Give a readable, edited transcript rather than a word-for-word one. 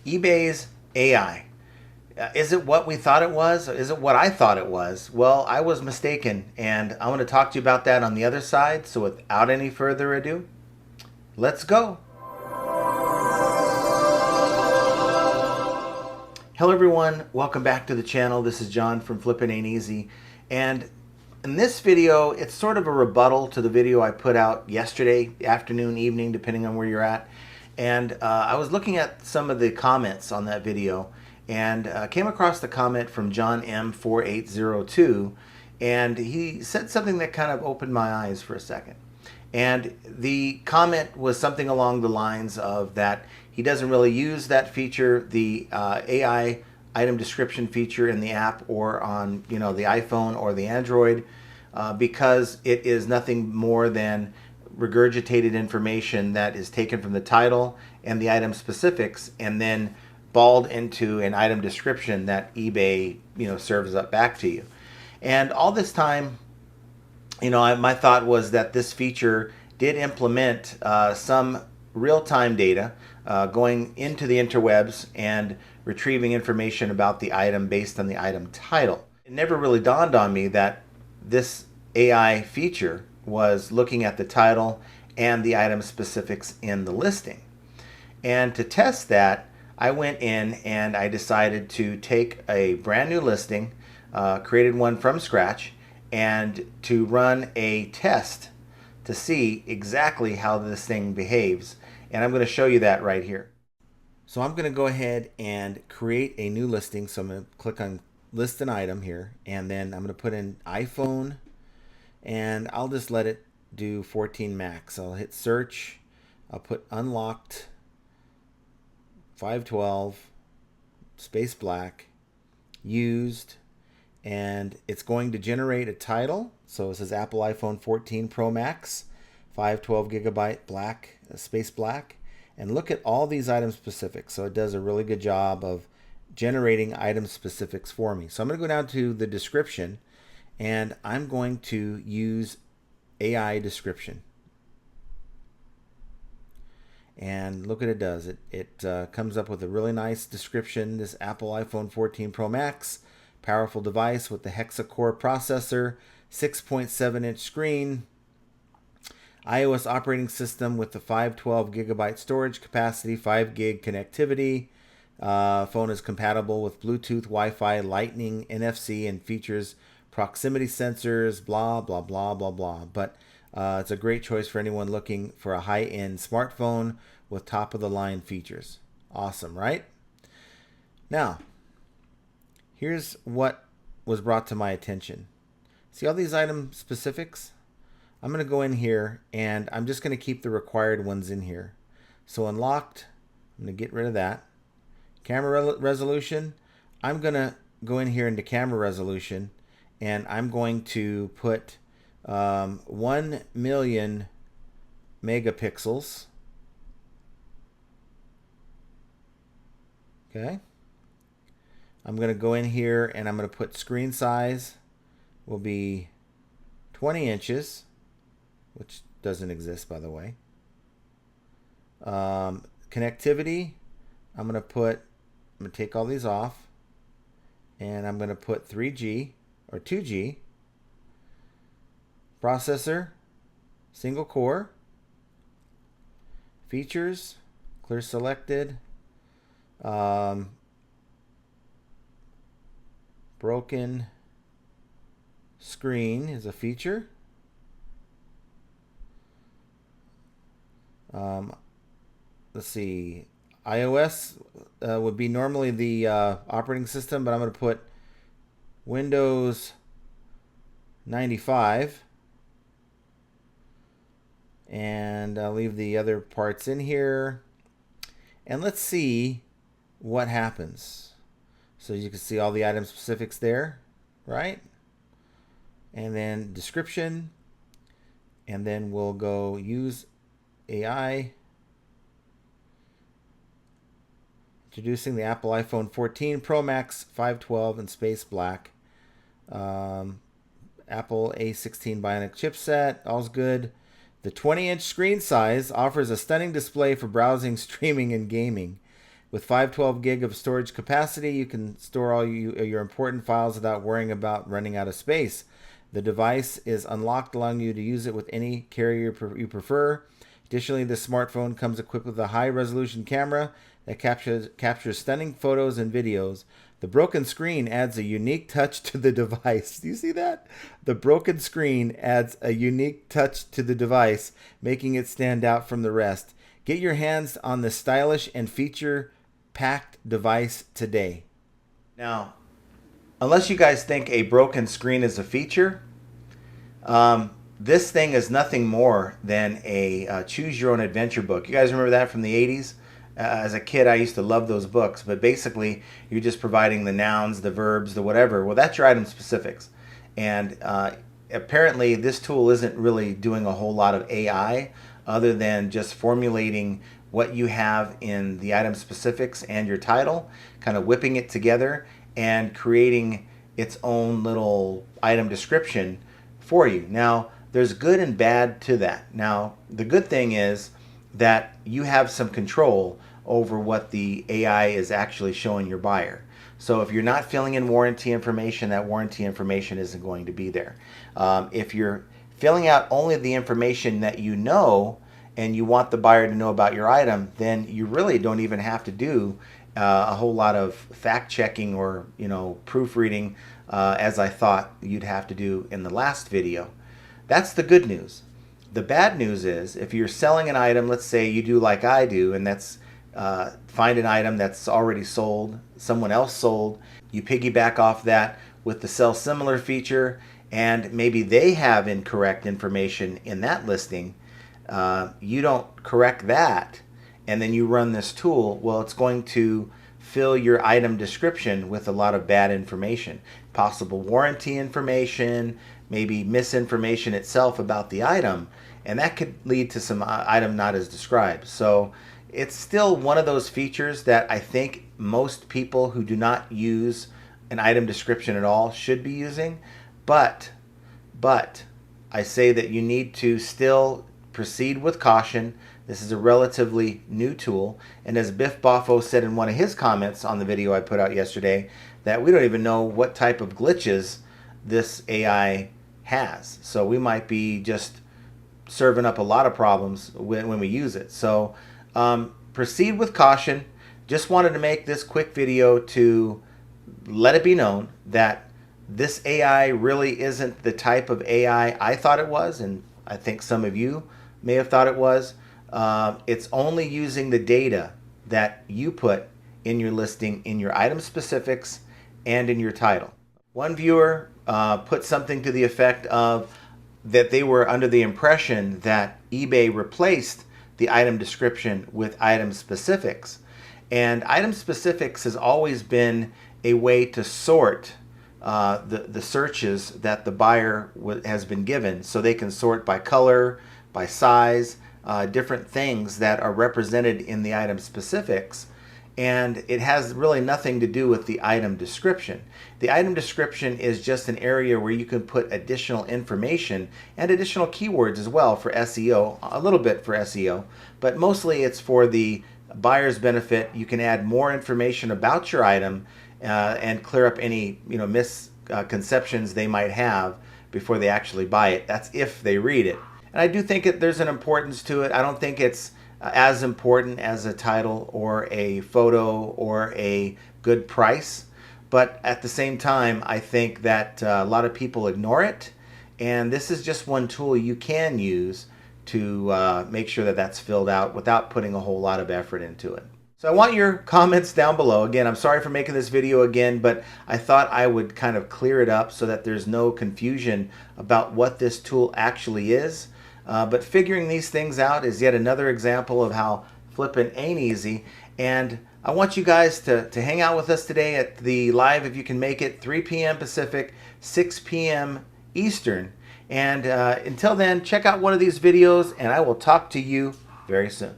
eBay's AI. Is it what we thought it was? Is it what I thought it was? Well, I was mistaken, and I want to talk to you about that on the other side. So without any further ado, let's go. Hello everyone, welcome back to the channel. This is John from Flippin' Ain't Easy. And in this video, it's sort of a rebuttal to the video I put out yesterday, afternoon, evening, depending on where you're at. And I was looking at some of the comments on that video and came across the comment from John M4802, and he said something that kind of opened my eyes for a second. And the comment was something along the lines of that he doesn't really use that feature, the AI item description feature in the app or on the iPhone or the Android, because it is nothing more than regurgitated information that is taken from the title and the item specifics and then balled into an item description that eBay serves up back to you. And all this time, my thought was that this feature did implement some real-time data going into the interwebs and retrieving information about the item based on the item title. It never really dawned on me that this AI feature was looking at the title and the item specifics in the listing. And to test that, I went in and I decided to take a brand new listing, created one from scratch, and to run a test to see exactly how this thing behaves. And I'm going to show you that right here. So I'm going to go ahead and create a new listing. So I'm going to click on list an item here, and then I'm going to put in iPhone, and I'll just let it do 14 max. I'll hit search. I'll put unlocked 512 space black used, and it's going to generate a title. So it says Apple iPhone 14 Pro Max 512 gigabyte black space black, and look at all these item specifics. So it does a really good job of generating item specifics for me. So I'm going to go down to the description, and I'm going to use AI description. And look what it does. It comes up with a really nice description. This Apple iPhone 14 Pro Max, powerful device with the hexa-core processor, 6.7-inch screen, iOS operating system with the 512 gigabyte storage capacity, 5 gig connectivity. Phone is compatible with Bluetooth, Wi-Fi, Lightning, NFC, and features proximity sensors, blah, blah, blah, blah, blah. But it's a great choice for anyone looking for a high-end smartphone with top-of-the-line features. Awesome, right? Now, here's what was brought to my attention. See all these item specifics? I'm going to go in here, and I'm just going to keep the required ones in here. So unlocked, I'm going to get rid of that. Camera resolution, I'm going to go in here into camera resolution, and I'm going to put 1 million megapixels. Okay. I'm going to go in here and I'm going to put screen size will be 20 inches, which doesn't exist, by the way. Connectivity, I'm going to take all these off, and I'm going to put 3G or 2G. Processor, single core. Features, clear selected. Broken screen is a feature. Let's see. iOS would be normally the operating system, but I'm going to put Windows 95. And I'll leave the other parts in here. And let's see what happens. So you can see all the item specifics there, right? And then description. And then we'll go use AI. Introducing the Apple iPhone 14 Pro Max 512 in space black. Apple A16 Bionic chipset, all's good. The 20-inch screen size offers a stunning display for browsing, streaming, and gaming. With 512 gig of storage capacity, you can store all your important files without worrying about running out of space. The device is unlocked, allowing you to use it with any carrier you prefer. Additionally, the smartphone comes equipped with a high-resolution camera that captures stunning photos and videos. The broken screen adds a unique touch to the device. Do you see that? The broken screen adds a unique touch to the device, making it stand out from the rest. Get your hands on the stylish and feature-packed device today. Now, unless you guys think a broken screen is a feature, this thing is nothing more than a choose-your-own-adventure book. You guys remember that from the 80s? As a kid, I used to love those books, but basically, you're just providing the nouns, the verbs, the whatever. Well, that's your item specifics. And apparently, this tool isn't really doing a whole lot of AI other than just formulating what you have in the item specifics and your title, kind of whipping it together and creating its own little item description for you. Now, there's good and bad to that. Now, the good thing is that you have some control over what the AI is actually showing your buyer. So if you're not filling in warranty information, that warranty information isn't going to be there. If you're filling out only the information that you know and you want the buyer to know about your item, then you really don't even have to do a whole lot of fact checking or proofreading as I thought you'd have to do in the last video. That's the good news. The bad news is if you're selling an item, let's say you do like I do, and that's find an item that's already sold, someone else sold, you piggyback off that with the sell similar feature, and maybe they have incorrect information in that listing. You don't correct that, and then you run this tool. Well, it's going to fill your item description with a lot of bad information, possible warranty information, maybe misinformation itself about the item, and that could lead to some item not as described. So it's still one of those features that I think most people who do not use an item description at all should be using, but I say that you need to still proceed with caution. This is a relatively new tool, and as Biff Boffo said in one of his comments on the video I put out yesterday, that we don't even know what type of glitches this AI has. So we might be just serving up a lot of problems when we use it. So proceed with caution. Just wanted to make this quick video to let it be known that this AI really isn't the type of AI I thought it was, and I think some of you may have thought it was. It's only using the data that you put in your listing, in your item specifics, and in your title. One viewer put something to the effect of that they were under the impression that eBay replaced the item description with item specifics. And item specifics has always been a way to sort the searches that the buyer has been given, so they can sort by color, by size, different things that are represented in the item specifics. And it has really nothing to do with the item description. The item description is just an area where you can put additional information and additional keywords as well for SEO, a little bit for SEO, but mostly it's for the buyer's benefit. You can add more information about your item and clear up any misconceptions they might have before they actually buy it. That's if they read it. And I do think there's an importance to it. I don't think it's as important as a title or a photo or a good price. But at the same time, I think that a lot of people ignore it. And this is just one tool you can use to make sure that that's filled out without putting a whole lot of effort into it. So I want your comments down below. Again, I'm sorry for making this video again, but I thought I would kind of clear it up so that there's no confusion about what this tool actually is. But figuring these things out is yet another example of how flipping ain't easy. And I want you guys to hang out with us today at the live, if you can make it, 3 p.m. Pacific, 6 p.m. Eastern. And until then, check out one of these videos, and I will talk to you very soon.